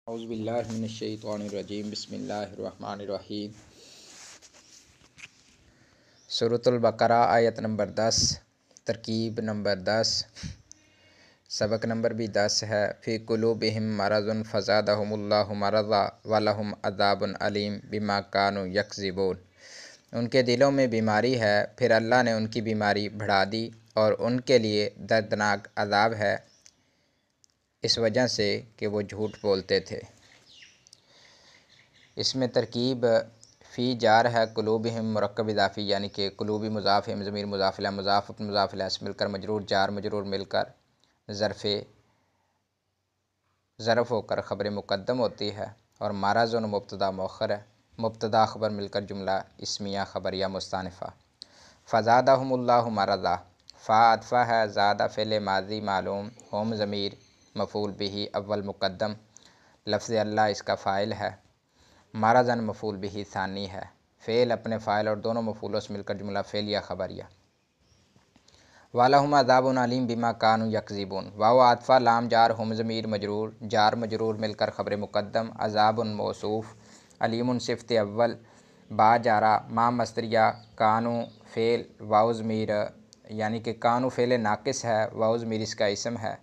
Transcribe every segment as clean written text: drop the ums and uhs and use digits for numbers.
औज़ुबिल्लाहिमिनश्शैतानिर्रजीम बिस्मिल्लाहिर्रहमानिर्रहीम। सूरतुल बकरा आयत नंबर 10, तरकीब नंबर 10, सबक नंबर भी 10 है। फ़ी कुलूबिहिम मरज़ुन फ़ज़ादहुमुल्लाहु मरज़ा वलहुम अज़ाबुन अलीम बिमा कानू यकज़िबून। उनके दिलों में बीमारी है, फिर अल्लाह ने उनकी बीमारी बढ़ा दी और उनके लिए दर्दनाक अज़ाब है इस वजह से कि वो झूठ बोलते थे। इसमें तरकीब फ़ी जार है, कुलूबिहिम मुरक्कब इज़ाफ़ी यानी कि कुलूबी मुज़ाफ़ हिम ज़मीर मुज़ाफ़ इलैह मुज़ाफ़ अपने मुज़ाफ़ इलैह से मिलकर मजरूर जार मजरूर मिलकर ज़रफ़ होकर ख़बर मुक़द्दम होती है और मरज़ुन मुब्तदा मुअख़्ख़र है, मुब्तदा ख़बर मिलकर जुमला इस्मिया ख़बरिया मुस्तानिफ़ा। फ़ज़ादहुमुल्लाहु मरज़ा, फ़ा अतफ़ा है, ज़ादा फ़िल माज़ी मालूम, हुम ज़मीर मफ़ूल बिही अव्वल मुक़द्दम, लफ्ज़ अल्लाह इसका फ़ाइल है, मरज़न मफ़ूल बिही सानी है। फ़ेल अपने फ़ाइल और दोनों मफ़ूलों से मिलकर जुमला फ़ेलिया ख़बरिया। वलहुम अज़ाबुन अलीम बिमा कानू यकज़िबून, वाव आतफ़ा लाम जार हुम ज़मीर मजरूर जार मजरूर मिलकर ख़बर मुक़द्दम, अज़ाबुन मौसूफ़ अलीमुन सिफ़त अव्वल, बा जारा मा मस्तरिया, कानू फ़ेल वाव ज़मीर यानी कि कानू फ़ेल नाक़िस है, वाव ज़मीर इसका इसम है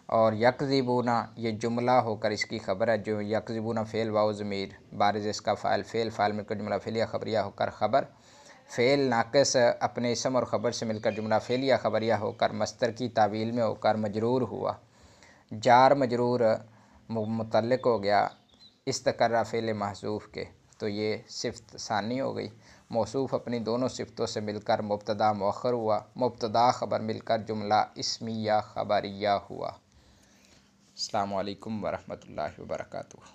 और यकज़िबूना ये जुमला होकर इसकी ख़बर है। जो यकज़िबूना फ़ेल वाव ज़मीर बारिज़ इसका फ़ाइल फ़ेल फ़ाइल मिलकर जुमला फ़ेलिया ख़बरिया होकर ख़बर फ़ेल नाक़िस अपने इसम और ख़बर से मिलकर जुमला फ़ेलिया ख़बरिया होकर मस्तर की तावील में होकर मजरूर हुआ। जार मजरूर मुतल्लिक़ हो गया इस्तक़र्रा फ़ेल महज़ूफ़ के, तो ये सिफ़त सानी हो गई। मौसूफ़ अपनी दोनों सिफ़तों से मिलकर मुब्तदा मुअख़्ख़र हुआ, मुब्तदा ख़बर मिलकर जुमला इस्मिया ख़बरिया हुआ। अस्सलामु अलैकुम वरहमतुल्लाहि वबरकातुहू।